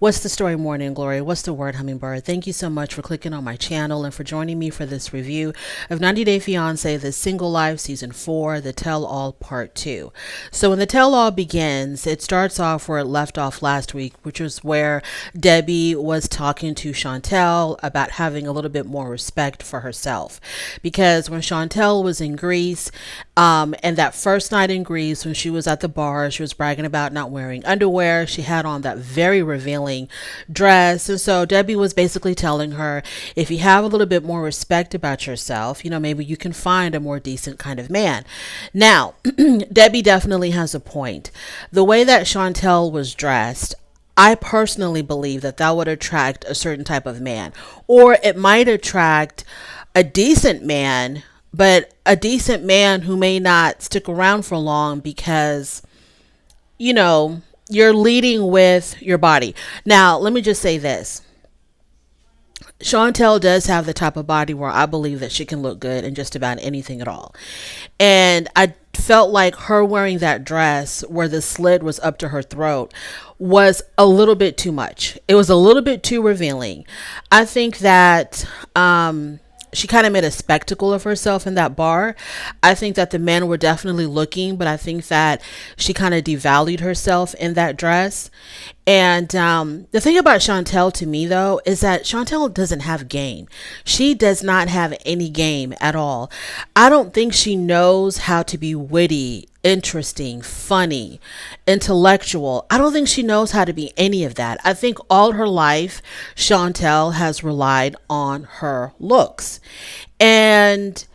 What's the story, Morning Glory? What's the word, Hummingbird? Thank you so much for clicking on my channel and for joining me for this review of 90 Day Fiancé, The Single Life, Season 4, The Tell All Part 2. So when The Tell All begins, it starts off where it left off last week, which was where Debbie was talking to Shantel about having a little bit more respect for herself. Because when Shantel was in Greece, and that first night in Greece, when she was at the bar, she was bragging about not wearing underwear. She had on that very revealing dress. And so Debbie was basically telling her, if you have a little bit more respect about yourself, maybe you can find a more decent kind of man. Now, Debbie definitely has a point. The way that Shantel was dressed, I personally believe that that would attract a certain type of man, or it might attract a decent man, but a decent man who may not stick around for long because, you're leading with your body. Now, let me just say this. Shantel does have the type of body where I believe that she can look good in just about anything at all. And I felt like her wearing that dress where the slit was up to her throat was a little bit too much. It was a little bit too revealing. I think that, she kind of made a spectacle of herself in that bar. I think that the men were definitely looking, but I think that she kind of devalued herself in that dress. And the thing about Shantel to me, though, is that Shantel doesn't have game. She does not have any game at all. I don't think she knows how to be witty, interesting, funny, intellectual. I don't think she knows how to be any of that. I think all her life, Shantel has relied on her looks. And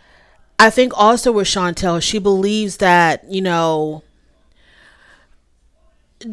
I think also with Shantel, she believes that,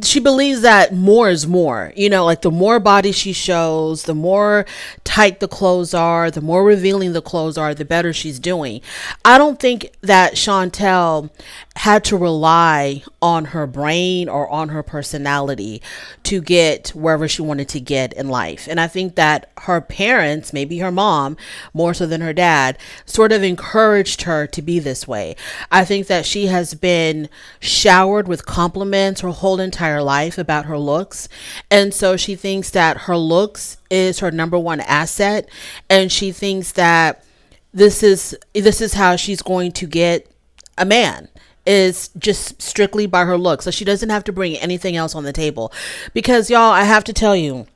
she believes that more is more, like the more body she shows, the more tight the clothes are, the more revealing the clothes are, the better she's doing. I don't think that Shantel had to rely on her brain or on her personality to get wherever she wanted to get in life. And I think that her parents, maybe her mom, more so than her dad, sort of encouraged her to be this way. I think that she has been showered with compliments her whole entire life about her looks. And so she thinks that her looks is her number one asset. And she thinks that this is how she's going to get a man, is just strictly by her looks. So she doesn't have to bring anything else on the table. Because y'all, I have to tell you,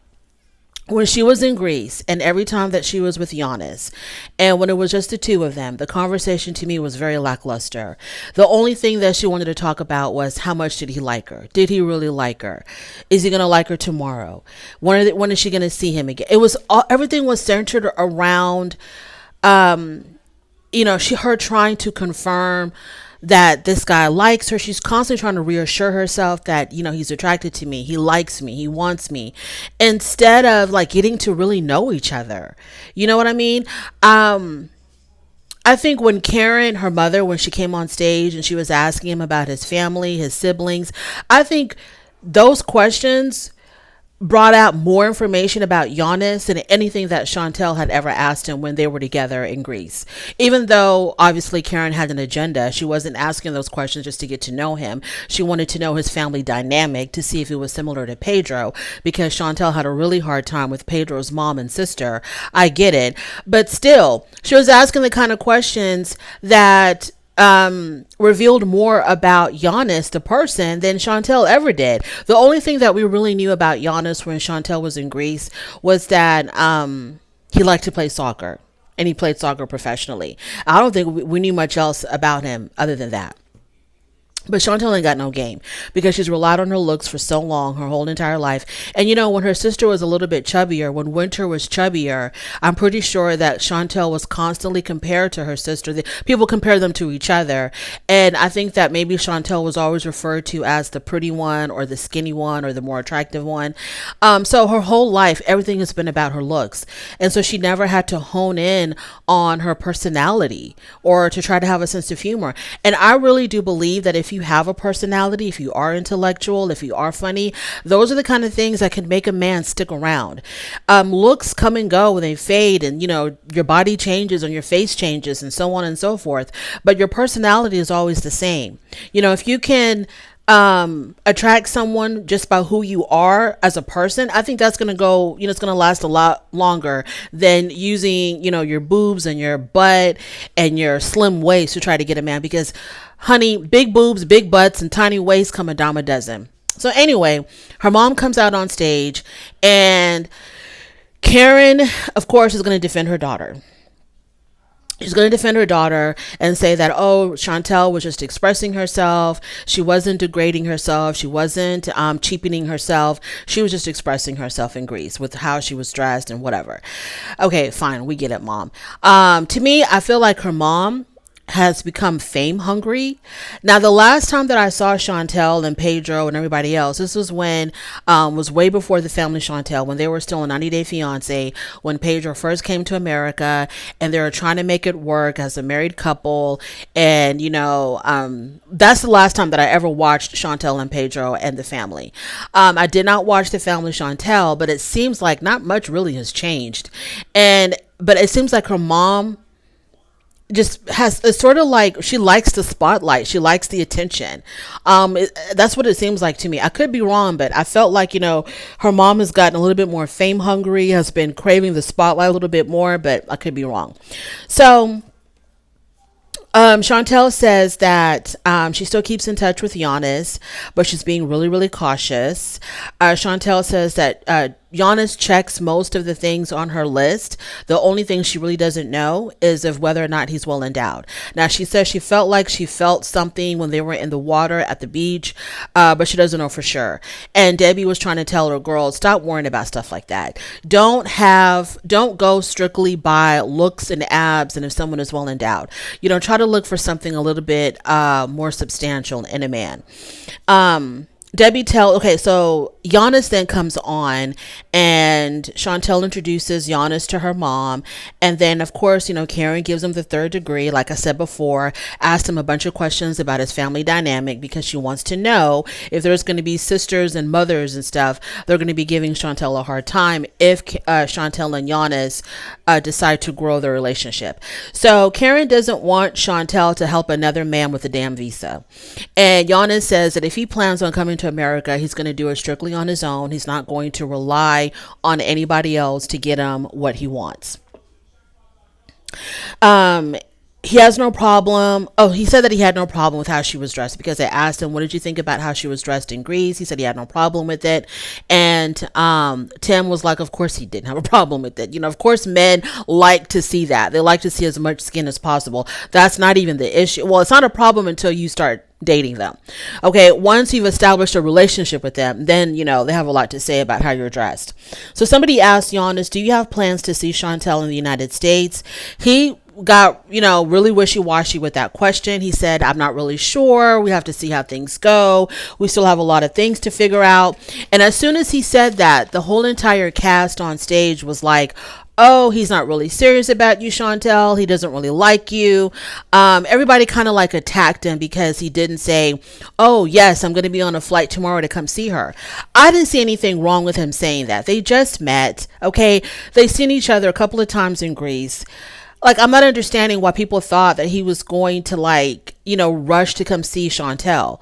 when she was in Greece and every time that she was with Yannis and when it was just the two of them, the conversation to me was very lackluster. The only thing that she wanted to talk about was how much did he like her? Did he really like her? Is he going to like her tomorrow? When is she going to see him again? Everything was centered around, her trying to confirm that this guy likes her. She's constantly trying to reassure herself that, he's attracted to me. He likes me. He wants me. Instead of getting to really know each other. You know what I mean? I think when Karen, her mother, when she came on stage and she was asking him about his family, his siblings, I think those questions brought out more information about Giannis than anything that Shantel had ever asked him when they were together in Greece. Even though obviously Karen had an agenda, she wasn't asking those questions just to get to know him. She wanted to know his family dynamic to see if it was similar to Pedro, because Shantel had a really hard time with Pedro's mom and sister. I get it. But still, she was asking the kind of questions that revealed more about Giannis, the person, than Shantel ever did. The only thing that we really knew about Giannis when Shantel was in Greece was that he liked to play soccer, and he played soccer professionally. I don't think we knew much else about him other than that. But Shantel ain't got no game because she's relied on her looks for so long, her whole entire life. And when her sister was a little bit chubbier, when Winter was chubbier, I'm pretty sure that Shantel was constantly compared to her sister. People compare them to each other. And I think that maybe Shantel was always referred to as the pretty one or the skinny one or the more attractive one. So her whole life, everything has been about her looks. And so she never had to hone in on her personality or to try to have a sense of humor. And I really do believe that if you have a personality, if you are intellectual, if you are funny, those are the kind of things that can make a man stick around. Looks come and go when they fade, and your body changes and your face changes and so on and so forth, but your personality is always the same. If you can attract someone just by who you are as a person, I think that's going to go, it's going to last a lot longer than using, your boobs and your butt and your slim waist to try to get a man. Because, honey, big boobs, big butts, and tiny waists come a dime a dozen. So anyway, her mom comes out on stage, and Karen, of course, is going to defend her daughter. She's going to defend her daughter and say that, oh, Shantel was just expressing herself. She wasn't degrading herself. She wasn't cheapening herself. She was just expressing herself in Greece with how she was dressed and whatever. Okay, fine. We get it, mom. To me, I feel like her mom has become fame hungry. Now, the last time that I saw Shantel and Pedro and everybody else, this was when, was way before the family Shantel, when they were still a 90 Day Fiance, when Pedro first came to America, and they were trying to make it work as a married couple. And, that's the last time that I ever watched Shantel and Pedro and the family. I did not watch the family Shantel, but it seems like not much really has changed. But it seems like her mom just has, it's sort of like she likes the spotlight, she likes the attention. That's what it seems like to me. I could be wrong, but I felt like, her mom has gotten a little bit more fame hungry, has been craving the spotlight a little bit more, but I could be wrong. So Shantel says that she still keeps in touch with Yannis, but she's being really, really cautious. Shantel says that Giannis checks most of the things on her list. The only thing she really doesn't know is of whether or not he's well endowed. Now, she says she felt like she felt something when they were in the water at the beach, but she doesn't know for sure. And Debbie was trying to tell her, girls, stop worrying about stuff like that. Don't go strictly by looks and abs and if someone is well endowed. Try to look for something a little bit more substantial in a man. So Giannis then comes on, and Shantel introduces Giannis to her mom. And then, of course, Karen gives him the third degree, like I said before, asked him a bunch of questions about his family dynamic because she wants to know if there's going to be sisters and mothers and stuff. They're going to be giving Shantel a hard time if Shantel and Giannis decide to grow their relationship. So Karen doesn't want Shantel to help another man with a damn visa. And Giannis says that if he plans on coming to America, he's going to do it strictly on his own. He's not going to rely on anybody else to get him what he wants. He has no problem. Oh, he said that he had no problem with how she was dressed because I asked him, what did you think about how she was dressed in Greece? He said he had no problem with it. And Tim was like, of course he didn't have a problem with it. Of course men like to see that. They like to see as much skin as possible. That's not even the issue. Well, it's not a problem until you start dating them. Okay, once you've established a relationship with them, then they have a lot to say about how you're dressed. So somebody asked Giannis, do you have plans to see Shantel in the United States? He got really wishy-washy with that question. He said, I'm not really sure, we have to see how things go, we still have a lot of things to figure out. And as soon as he said that, the whole entire cast on stage was like, oh, he's not really serious about you, Shantel. He doesn't really like you. Everybody kind of like attacked him because he didn't say, oh, yes, I'm going to be on a flight tomorrow to come see her. I didn't see anything wrong with him saying that. They just met. Okay. They've seen each other a couple of times in Greece. Like, I'm not understanding why people thought that he was going to rush to come see Shantel.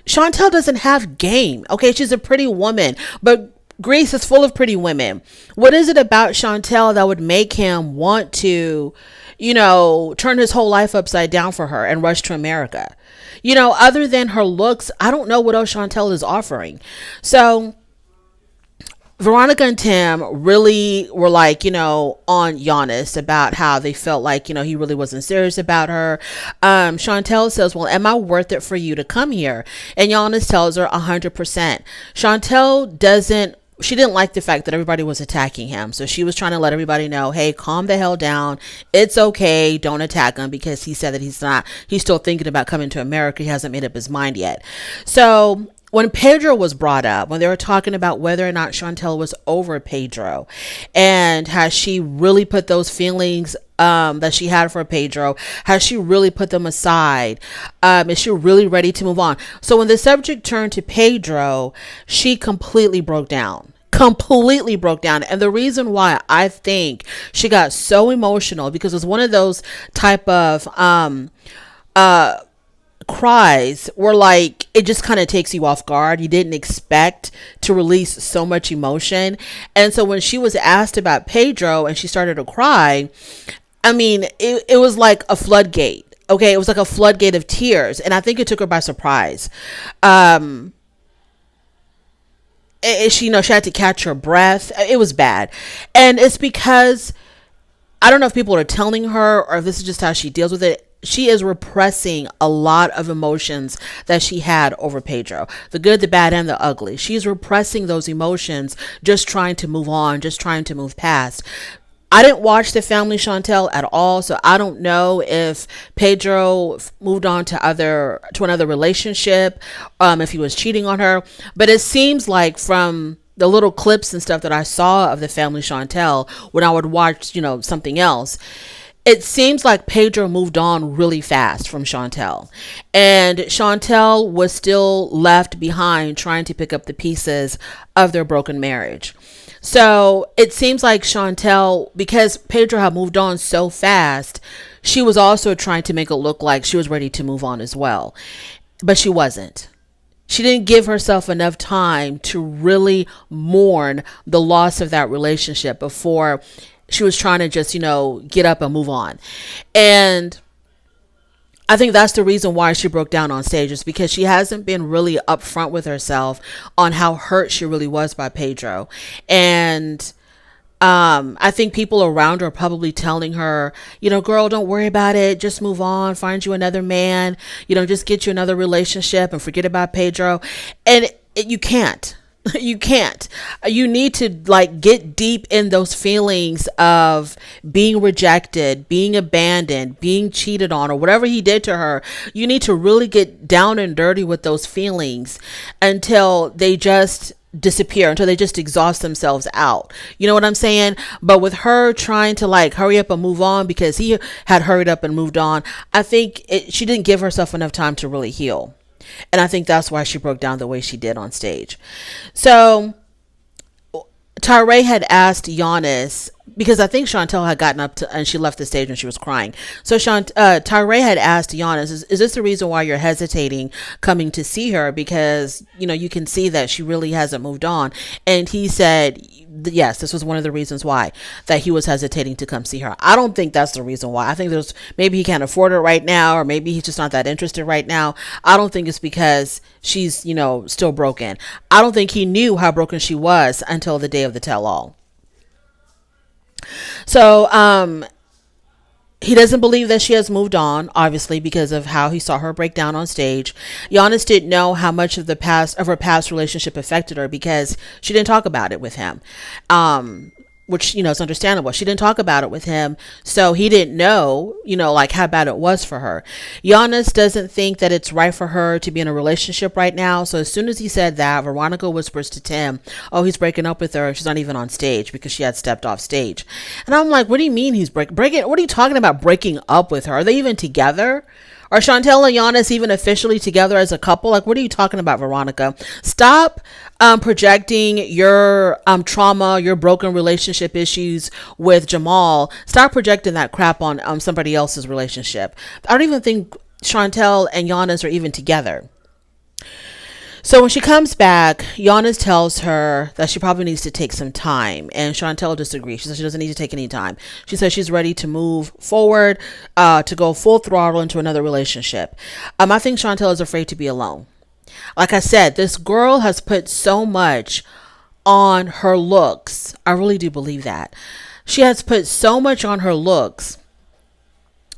Shantel doesn't have game. Okay. She's a pretty woman, but Greece is full of pretty women. What is it about Shantel that would make him want to, turn his whole life upside down for her and rush to America? Other than her looks, I don't know what else Shantel is offering. So Veronica and Tim really were on Giannis about how they felt like, he really wasn't serious about her. Shantel says, well, am I worth it for you to come here? And Giannis tells her 100%. Shantel she didn't like the fact that everybody was attacking him. So she was trying to let everybody know, hey, calm the hell down. It's okay. Don't attack him, because he said that he's still thinking about coming to America. He hasn't made up his mind yet. So when Pedro was brought up, when they were talking about whether or not Shantel was over Pedro and has she really put those feelings that she had for Pedro, has she really put them aside? Is she really ready to move on? So when the subject turned to Pedro, she completely broke down. And the reason why I think she got so emotional, because it was one of those type of cries were like, it just kind of takes you off guard. You didn't expect to release so much emotion. And so when she was asked about Pedro and she started to cry, I mean, it was like a floodgate. Okay, it was like a floodgate of tears, and I think it took her by surprise. She, she had to catch her breath. It was bad, and it's because I don't know if people are telling her or if this is just how she deals with it. She is repressing a lot of emotions that she had over Pedro, the good, the bad, and the ugly. She's repressing those emotions, just trying to move on, just trying to move past. I didn't watch the family Shantel at all, so I don't know if Pedro moved on to another relationship, if he was cheating on her. But it seems like from the little clips and stuff that I saw of the family Shantel when I would watch, something else, it seems like Pedro moved on really fast from Shantel, and Shantel was still left behind trying to pick up the pieces of their broken marriage. So it seems like Shantel, because Pedro had moved on so fast, she was also trying to make it look like she was ready to move on as well. But she wasn't. She didn't give herself enough time to really mourn the loss of that relationship before she was trying to just, get up and move on. And I think that's the reason why she broke down on stage, is because she hasn't been really upfront with herself on how hurt she really was by Pedro. And I think people around her are probably telling her, girl, don't worry about it. Just move on. Find you another man. Just get you another relationship and forget about Pedro. And you can't. You can't. You need to get deep in those feelings of being rejected, being abandoned, being cheated on, or whatever he did to her. You need to really get down and dirty with those feelings until they just disappear, until they just exhaust themselves out. You know what I'm saying? But with her trying to hurry up and move on because he had hurried up and moved on, I think she didn't give herself enough time to really heal. And I think that's why she broke down the way she did on stage. So Tyree had asked Giannis, because I think Shantel had gotten up and she left the stage when she was crying. So Tyree had asked Giannis, is this the reason why you're hesitating coming to see her? Because, you can see that she really hasn't moved on. And he said, yes, this was one of the reasons why, that he was hesitating to come see her. I don't think that's the reason why. I think maybe he can't afford it right now, or maybe he's just not that interested right now. I don't think it's because she's, still broken. I don't think he knew how broken she was until the day of the tell-all. So, he doesn't believe that she has moved on, obviously, because of how he saw her break down on stage. Giannis didn't know how much of her past relationship affected her because she didn't talk about it with him. Which, is understandable. She didn't talk about it with him, so he didn't know, how bad it was for her. Giannis doesn't think that it's right for her to be in a relationship right now. So as soon as he said that, Veronica whispers to Tim, oh, he's breaking up with her. She's not even on stage because she had stepped off stage. And I'm like, what do you mean he's breaking? What are you talking about breaking up with her? Are they even together? Are Shantel and Giannis even officially together as a couple? What are you talking about, Veronica? Stop projecting your trauma, your broken relationship issues with Jamal. Stop projecting that crap on somebody else's relationship. I don't even think Shantel and Giannis are even together. So when she comes back, Giannis tells her that she probably needs to take some time, and Shantel disagrees. She says she doesn't need to take any time. She says she's ready to move forward, to go full throttle into another relationship. I think Shantel is afraid to be alone. Like I said, this girl has put so much on her looks. I really do believe that. She has put so much on her looks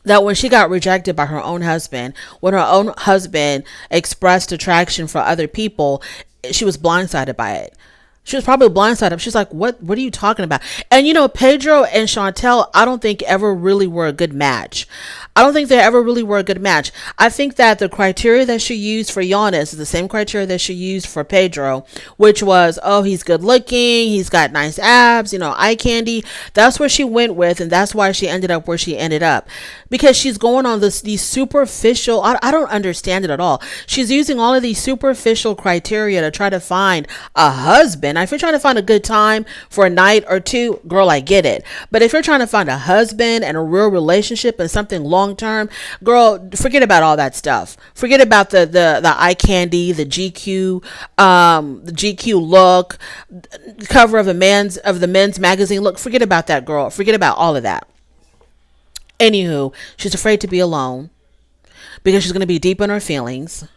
that when she got rejected by her own husband, when her own husband expressed attraction for other people, she was blindsided by it. She was probably blindsided. She's like, what are you talking about? And, Pedro and Shantel, I don't think ever really were a good match. I don't think they ever really were a good match. I think that the criteria that she used for Giannis is the same criteria that she used for Pedro, which was, oh, he's good looking, he's got nice abs, eye candy. That's what she went with, and that's why she ended up where she ended up. Because she's going on these superficial, I don't understand it at all. She's using all of these superficial criteria to try to find a husband. Now, if you're trying to find a good time for a night or two, girl, I get it. But if you're trying to find a husband and a real relationship and something long term, girl, forget about all that stuff. Forget about the eye candy, the GQ look, cover of the men's magazine look. Forget about that, girl. Forget about all of that. Anywho, she's afraid to be alone because she's going to be deep in her feelings.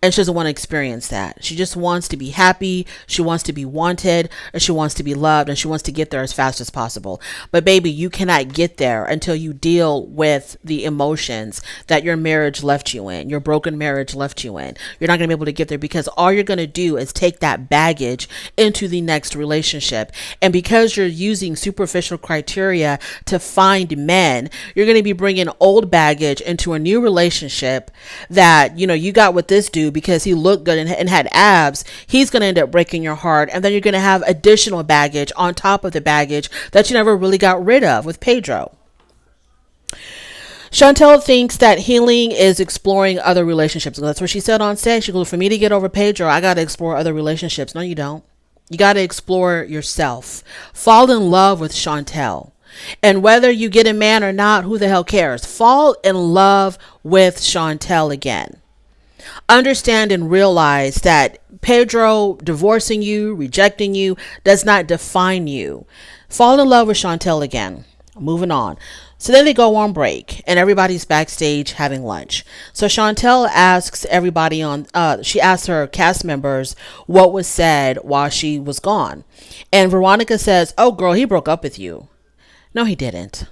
And she doesn't want to experience that. She just wants to be happy. She wants to be wanted, and she wants to be loved, and she wants to get there as fast as possible. But baby, you cannot get there until you deal with the emotions that your marriage left you in, your broken marriage left you in. You're not going to be able to get there because all you're going to do is take that baggage into the next relationship. And because you're using superficial criteria to find men, you're going to be bringing old baggage into a new relationship that, you got with this dude because he looked good and had abs. He's going to end up breaking your heart, and then you're going to have additional baggage on top of the baggage that you never really got rid of with Pedro. Shantel thinks that healing is exploring other relationships. That's what she said on stage. She goes, for me to get over Pedro, I got to explore other relationships. No, you don't. You got to explore yourself. Fall in love with Shantel. And whether you get a man or not, who the hell cares? Fall in love with Shantel again. Understand and realize that Pedro divorcing you, rejecting you, does not define you. Fall in love with Shantel again. Moving on. So then they go on break and everybody's backstage having lunch. So Shantel asks everybody she asks her cast members what was said while she was gone. And Veronica says, oh girl, he broke up with you. No, he didn't.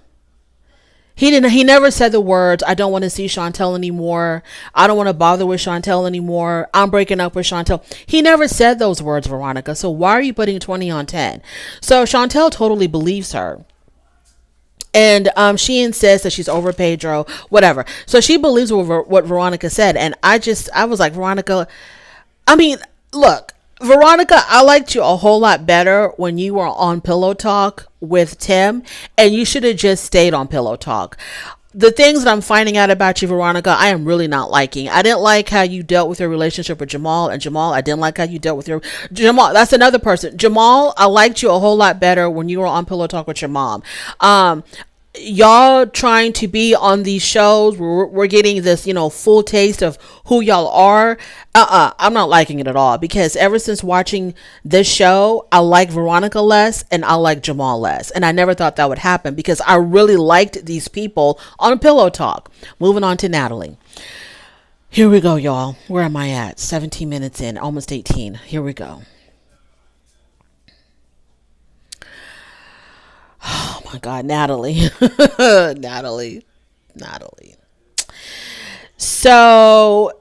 He never said the words, I don't want to see Shantel anymore. I don't want to bother with Shantel anymore. I'm breaking up with Shantel. He never said those words, Veronica. So why are you putting 20 on 10? So Shantel totally believes her. And she insists that she's over Pedro, whatever. So she believes what Veronica said. And I was like, Veronica, look, Veronica, I liked you a whole lot better when you were on Pillow Talk with Tim, and you should have just stayed on Pillow Talk. The things that I'm finding out about you, Veronica, I am really not liking. I didn't like how you dealt with your relationship with Jamal, and Jamal, I didn't like how you dealt with Jamal. That's another person. Jamal, I liked you a whole lot better when you were on Pillow Talk with your mom. Y'all trying to be on these shows, we're getting this, full taste of who y'all are. I'm not liking it at all, because ever since watching this show, I like Veronica less and I like Jamal less. And I never thought that would happen because I really liked these people on Pillow Talk. Moving on to Natalie. Here we go, y'all. Where am I at? 17 minutes in, almost 18. Here we go. Oh my God, Natalie. Natalie. So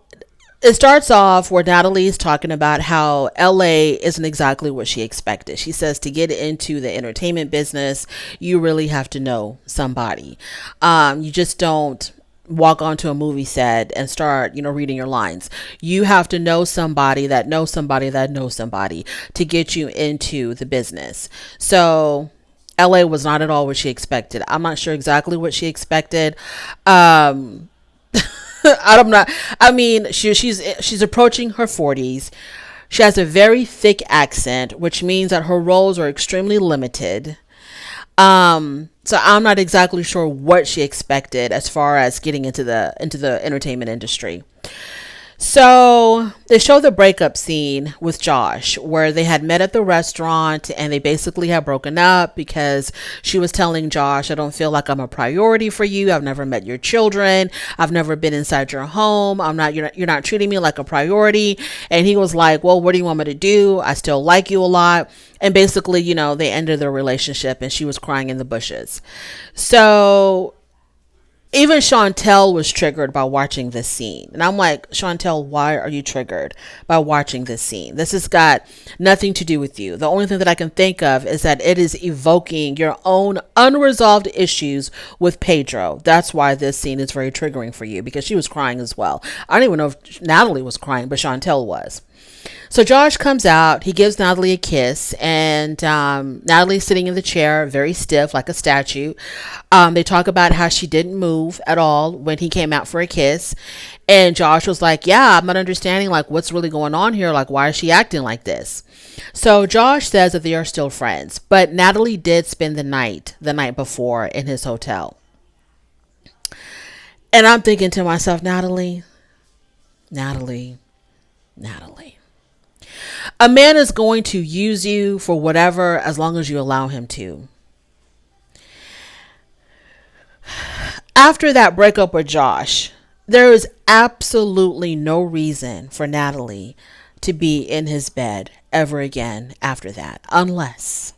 it starts off where Natalie is talking about how LA isn't exactly what she expected. She says to get into the entertainment business, you really have to know somebody. You just don't walk onto a movie set and start, reading your lines. You have to know somebody that knows somebody that knows somebody to get you into the business. So LA was not at all what she expected. I'm not sure exactly what she expected. She's approaching her 40s. She has a very thick accent, which means that her roles are extremely limited. So I'm not exactly sure what she expected as far as getting into the entertainment industry. So they show the breakup scene with Josh where they had met at the restaurant and they basically had broken up because she was telling Josh, I don't feel like I'm a priority for you. I've never met your children. I've never been inside your home. You're not treating me like a priority. And he was like, well, what do you want me to do? I still like you a lot. And basically, they ended their relationship and she was crying in the bushes. So even Shantel was triggered by watching this scene. And I'm like, Shantel, why are you triggered by watching this scene? This has got nothing to do with you. The only thing that I can think of is that it is evoking your own unresolved issues with Pedro. That's why this scene is very triggering for you, because she was crying as well. I don't even know if Natalie was crying, but Shantel was. So Josh comes out, he gives Natalie a kiss, and and Natalie's sitting in the chair, very stiff, like a statue. They talk about how she didn't move at all when he came out for a kiss. And Josh was like, yeah, I'm not understanding, like, what's really going on here. Like, why is she acting like this? So Josh says that they are still friends, but Natalie did spend the night before in his hotel. And I'm thinking to myself, Natalie. A man is going to use you for whatever, as long as you allow him to. After that breakup with Josh, there is absolutely no reason for Natalie to be in his bed ever again after that. Unless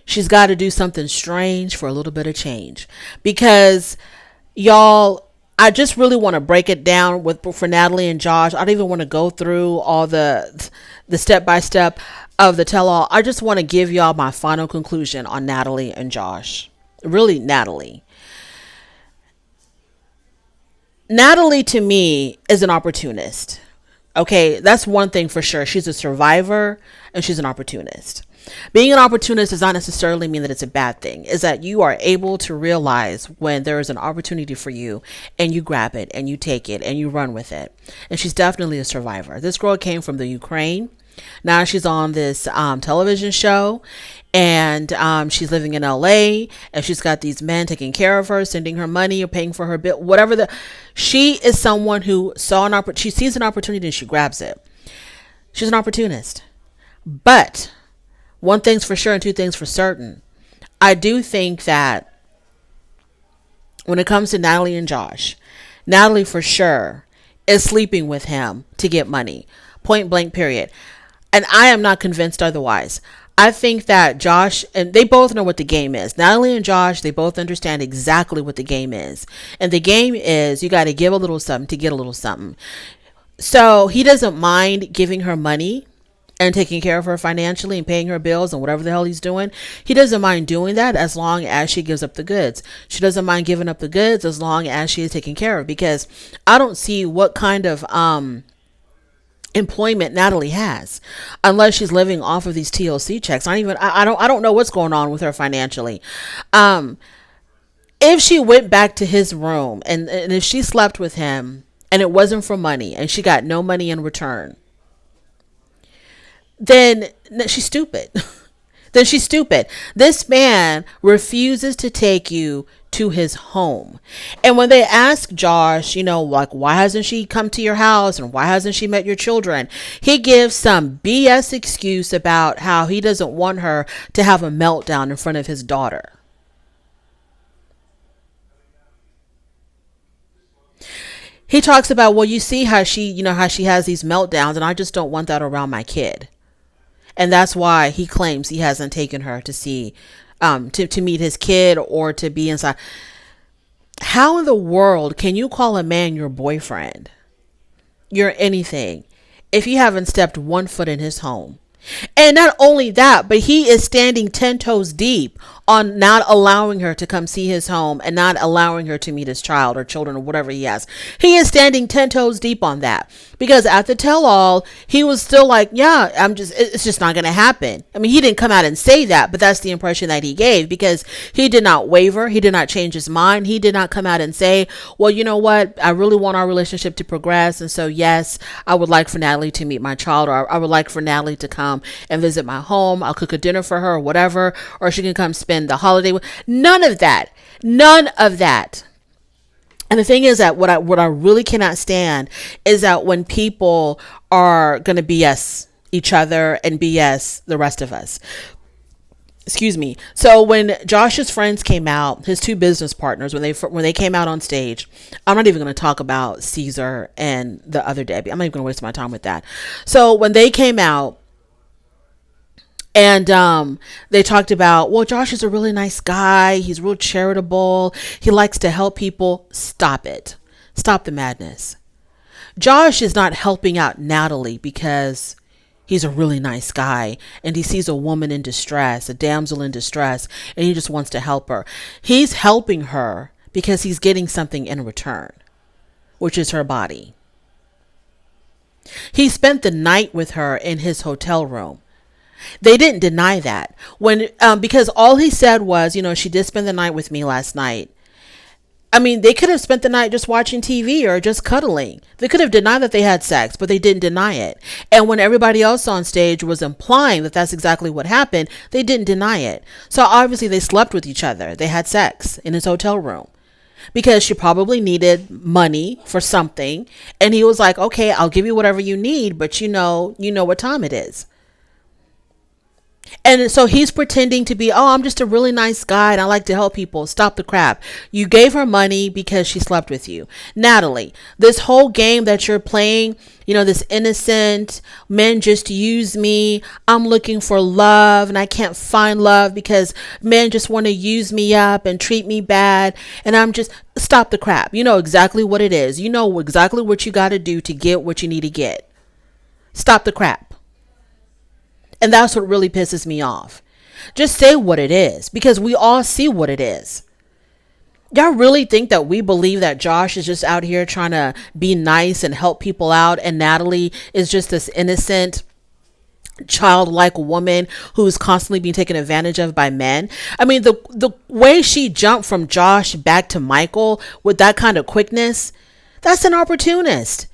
she's got to do something strange for a little bit of change. Because, y'all, I just really want to break it down for Natalie and Josh. I don't even want to go through all the step by step of the tell all. I just want to give y'all my final conclusion on Natalie and Josh. Really, Natalie. Natalie, to me, is an opportunist. Okay, that's one thing for sure. She's a survivor and she's an opportunist. Being an opportunist does not necessarily mean that it's a bad thing. Is that you are able to realize when there is an opportunity for you and you grab it and you take it and you run with it. And she's definitely a survivor. This girl came from the Ukraine. Now she's on this television show, and she's living in LA, and she's got these men taking care of her, sending her money or paying for her bill, whatever. She is someone who she sees an opportunity and she grabs it. She's an opportunist. But one thing's for sure and two things for certain. I do think that when it comes to Natalie and Josh, Natalie for sure is sleeping with him to get money. Point blank, period. And I am not convinced otherwise. I think that Josh, and they both know what the game is. Natalie and Josh, they both understand exactly what the game is. And the game is you got to give a little something to get a little something. So he doesn't mind giving her money and taking care of her financially and paying her bills and whatever the hell he's doing. He doesn't mind doing that as long as she gives up the goods. She doesn't mind giving up the goods as long as she is taken care of, because I don't see what kind of employment Natalie has unless she's living off of these TLC checks. I don't know what's going on with her financially. If she went back to his room and if she slept with him and it wasn't for money and she got no money in return, then she's stupid. Then she's stupid. This man refuses to take you to his home. And when they ask Josh, like, why hasn't she come to your house and why hasn't she met your children? He gives some BS excuse about how he doesn't want her to have a meltdown in front of his daughter. He talks about, well, you see how she has these meltdowns, and I just don't want that around my kid. And that's why he claims he hasn't taken her to see, to meet his kid or to be inside. How in the world can you call a man your boyfriend, your anything, if you haven't stepped 1 foot in his home? And not only that, but he is standing 10 toes deep on not allowing her to come see his home and not allowing her to meet his child or children or whatever he has. He is standing 10 toes deep on that, because at the tell all, he was still like, yeah, it's just not going to happen. I mean, he didn't come out and say that, but that's the impression that he gave, because he did not waver. He did not change his mind. He did not come out and say, well, you know what? I really want our relationship to progress. And so, yes, I would like for Natalie to meet my child, or I would like for Natalie to come and visit my home. I'll cook a dinner for her or whatever, or she can come spend the holiday with. None of that. And the thing is that what I really cannot stand is that when people are going to BS each other and BS the rest of us. Excuse me. So when Josh's friends came out, his two business partners, when they came out on stage, I'm not even going to talk about Caesar and the other Debbie. I'm not even going to waste my time with that. So when they came out, and they talked about, well, Josh is a really nice guy. He's real charitable. He likes to help people. Stop it. Stop the madness. Josh is not helping out Natalie because he's a really nice guy and he sees a woman in distress, a damsel in distress, and he just wants to help her. He's helping her because he's getting something in return, which is her body. He spent the night with her in his hotel room. They didn't deny that when because all he said was, she did spend the night with me last night. I mean, they could have spent the night just watching TV or just cuddling. They could have denied that they had sex, but they didn't deny it. And when everybody else on stage was implying that that's exactly what happened, they didn't deny it. So obviously they slept with each other. They had sex in his hotel room because she probably needed money for something. And he was like, okay, I'll give you whatever you need, but you know what time it is. And so he's pretending to be, I'm just a really nice guy and I like to help people. Stop the crap. You gave her money because she slept with you. Natalie, this whole game that you're playing, this innocent, men just use me. I'm looking for love and I can't find love because men just want to use me up and treat me bad. And stop the crap. You know exactly what it is. You know exactly what you got to do to get what you need to get. Stop the crap. And that's what really pisses me off. Just say what it is, because we all see what it is. Y'all really think that we believe that Josh is just out here trying to be nice and help people out, and Natalie is just this innocent, childlike woman who's constantly being taken advantage of by men? I mean, the way she jumped from Josh back to Michael with that kind of quickness, that's an opportunist.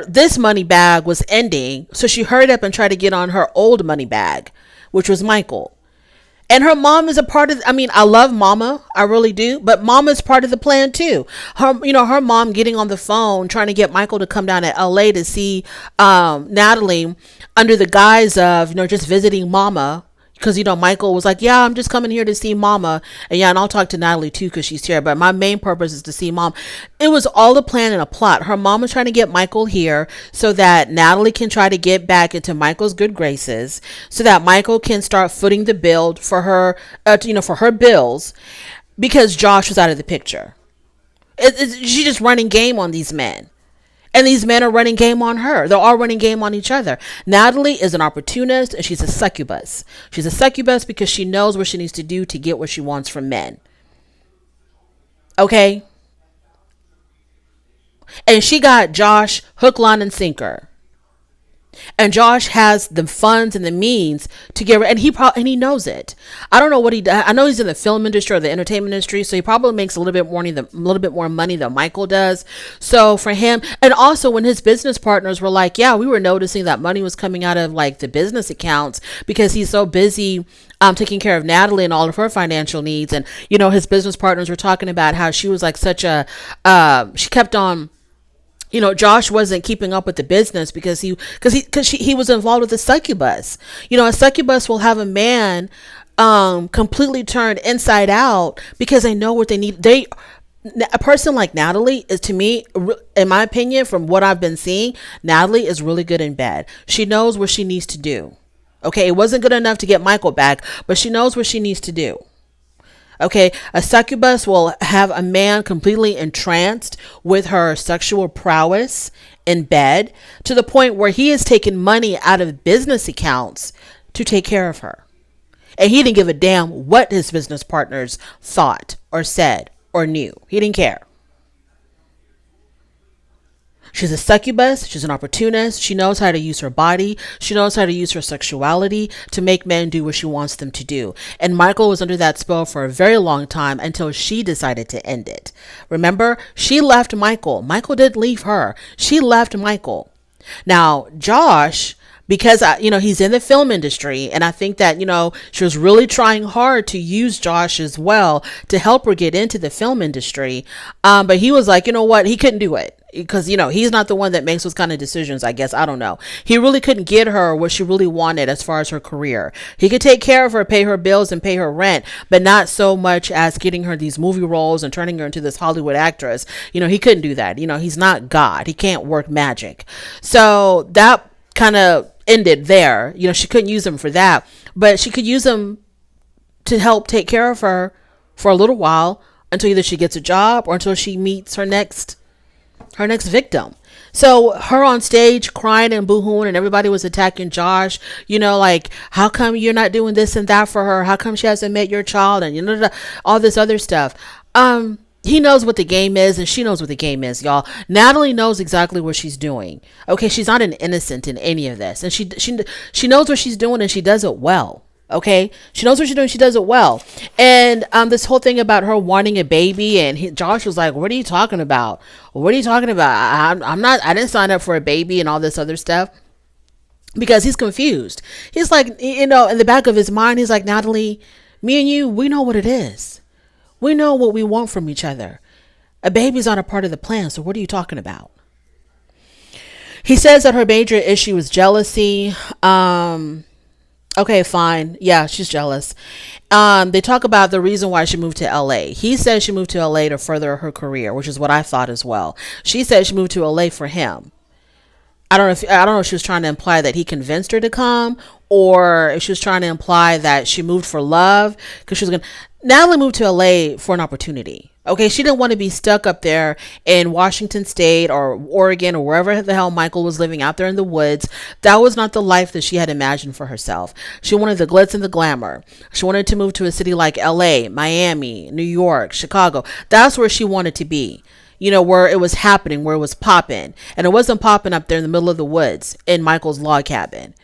This money bag was ending, so she hurried up and tried to get on her old money bag, which was Michael. And her mom is a part of, I love Mama, I really do, but Mama is part of the plan too. Her mom getting on the phone trying to get Michael to come down to LA to see Natalie under the guise of just visiting Mama. Because, Michael was like, yeah, I'm just coming here to see Mama. And I'll talk to Natalie too because she's here. But my main purpose is to see Mom. It was all a plan and a plot. Her mom was trying to get Michael here so that Natalie can try to get back into Michael's good graces. So that Michael can start footing the bill for her, for her bills. Because Josh was out of the picture. She's just running game on these men. And these men are running game on her. They're all running game on each other. Natalie is an opportunist and she's a succubus. She's a succubus because she knows what she needs to do to get what she wants from men. Okay? And she got Josh hook, line, and sinker. And Josh has the funds and the means to get, and he knows it. I don't know what he does. I know he's in the film industry or the entertainment industry, so he probably makes a little bit more money than Michael does. So for him, and also when his business partners were like, yeah, we were noticing that money was coming out of like the business accounts because he's so busy taking care of Natalie and all of her financial needs. And his business partners were talking about how she was like such a she kept on. Josh wasn't keeping up with the business because he was involved with a succubus. A succubus will have a man completely turned inside out because they know what they need. A person like Natalie is, to me, in my opinion, from what I've been seeing, Natalie is really good in bed. She knows what she needs to do. Okay, it wasn't good enough to get Michael back, but she knows what she needs to do. Okay, a succubus will have a man completely entranced with her sexual prowess in bed to the point where he has taken money out of business accounts to take care of her. And he didn't give a damn what his business partners thought or said or knew. He didn't care. She's a succubus. She's an opportunist. She knows how to use her body. She knows how to use her sexuality to make men do what she wants them to do. And Michael was under that spell for a very long time until she decided to end it. Remember, she left Michael. Michael didn't leave her. She left Michael. Now, Josh, because he's in the film industry, and I think that she was really trying hard to use Josh as well to help her get into the film industry, but he was like, what, he couldn't do it because he's not the one that makes those kind of decisions. I guess, I don't know, he really couldn't get her what she really wanted as far as her career. He could take care of her, pay her bills and pay her rent, but not so much as getting her these movie roles and turning her into this Hollywood actress. He couldn't do that. He's not God. He can't work magic. So that kind of ended there. She couldn't use him for that, but she could use him to help take care of her for a little while until either she gets a job or until she meets her next victim. So her on stage crying and boo-hooing and everybody was attacking Josh, like, how come you're not doing this and that for her? How come she hasn't met your child? And all this other stuff. He knows what the game is, and she knows what the game is, y'all. Natalie knows exactly what she's doing. Okay, she's not an innocent in any of this, and she knows what she's doing, and she does it well. Okay, she knows what she's doing. She does it well. And this whole thing about her wanting a baby, and Josh was like, "What are you talking about? What are you talking about? I'm not. I didn't sign up for a baby and all this other stuff." Because he's confused. He's like, in the back of his mind, he's like, Natalie, me and you, we know what it is. We know what we want from each other. A baby's not a part of the plan, so what are you talking about? He says that her major issue is jealousy. Okay, fine. Yeah, she's jealous. They talk about the reason why she moved to LA. He says she moved to LA to further her career, which is what I thought as well. She said she moved to LA for him. I don't know if she was trying to imply that he convinced her to come, or if she was trying to imply that she moved for love, because she was going to. Natalie moved to LA for an opportunity. Okay, she didn't want to be stuck up there in Washington State or Oregon or wherever the hell Michael was living out there in the woods. That was not the life that she had imagined for herself. She wanted the glitz and the glamour. She wanted to move to a city like LA, Miami, New York, Chicago. That's where she wanted to be. Where it was happening, where it was popping. And it wasn't popping up there in the middle of the woods in Michael's log cabin.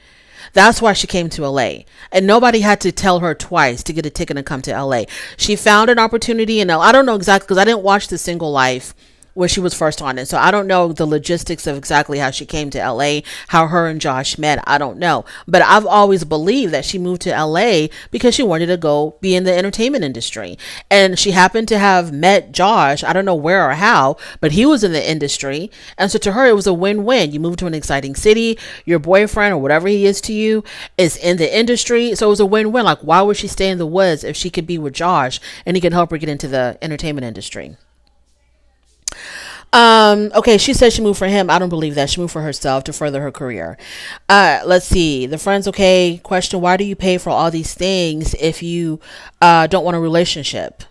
That's why she came to LA. And nobody had to tell her twice to get a ticket and come to LA. She found an opportunity, and I don't know exactly, because I didn't watch The Single Life when she was first on it. So I don't know the logistics of exactly how she came to LA, how her and Josh met. I don't know. But I've always believed that she moved to LA because she wanted to go be in the entertainment industry. And she happened to have met Josh. I don't know where or how, but he was in the industry. And so to her, it was a win-win. You move to an exciting city. Your boyfriend or whatever he is to you is in the industry. So it was a win-win. Like, why would she stay in the woods if she could be with Josh and he could help her get into the entertainment industry? Okay, she said she moved for him. I don't believe that. She moved for herself to further her career. Let's see. The friends, okay, question, why do you pay for all these things if you don't want a relationship?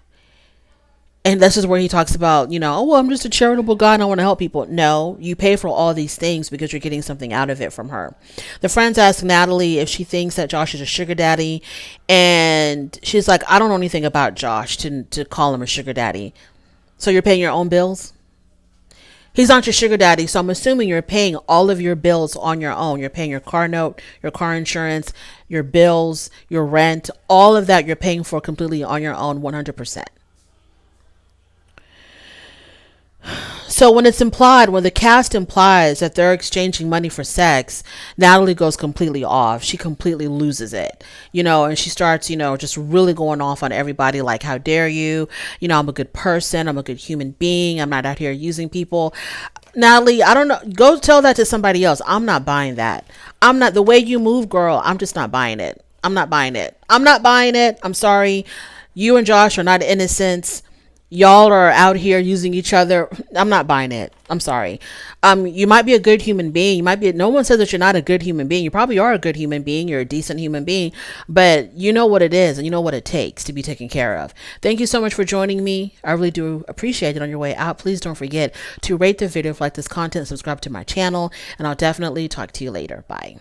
And this is where he talks about, oh, well, I'm just a charitable guy and I want to help people. No, you pay for all these things because you're getting something out of it from her. The friends ask Natalie if she thinks that Josh is a sugar daddy. And she's like, I don't know anything about Josh to call him a sugar daddy. So you're paying your own bills? He's not your sugar daddy, so I'm assuming you're paying all of your bills on your own. You're paying your car note, your car insurance, your bills, your rent, all of that you're paying for completely on your own, 100%. So when the cast implies that they're exchanging money for sex, Natalie goes completely off. She completely loses it, and she starts, just really going off on everybody. Like, how dare you? I'm a good person. I'm a good human being. I'm not out here using people. Natalie, I don't know. Go tell that to somebody else. I'm not buying that. I'm not the way you move, girl. I'm just not buying it. I'm not buying it. I'm sorry. You and Josh are not innocents. Y'all are out here using each other. I'm not buying it. I'm sorry. You might be a good human being. No one says that you're not a good human being. You probably are a good human being. You're a decent human being, but you know what it is and you know what it takes to be taken care of. Thank you so much for joining me. I really do appreciate it. On your way out, please don't forget to rate the video if you like this content, subscribe to my channel, and I'll definitely talk to you later. Bye.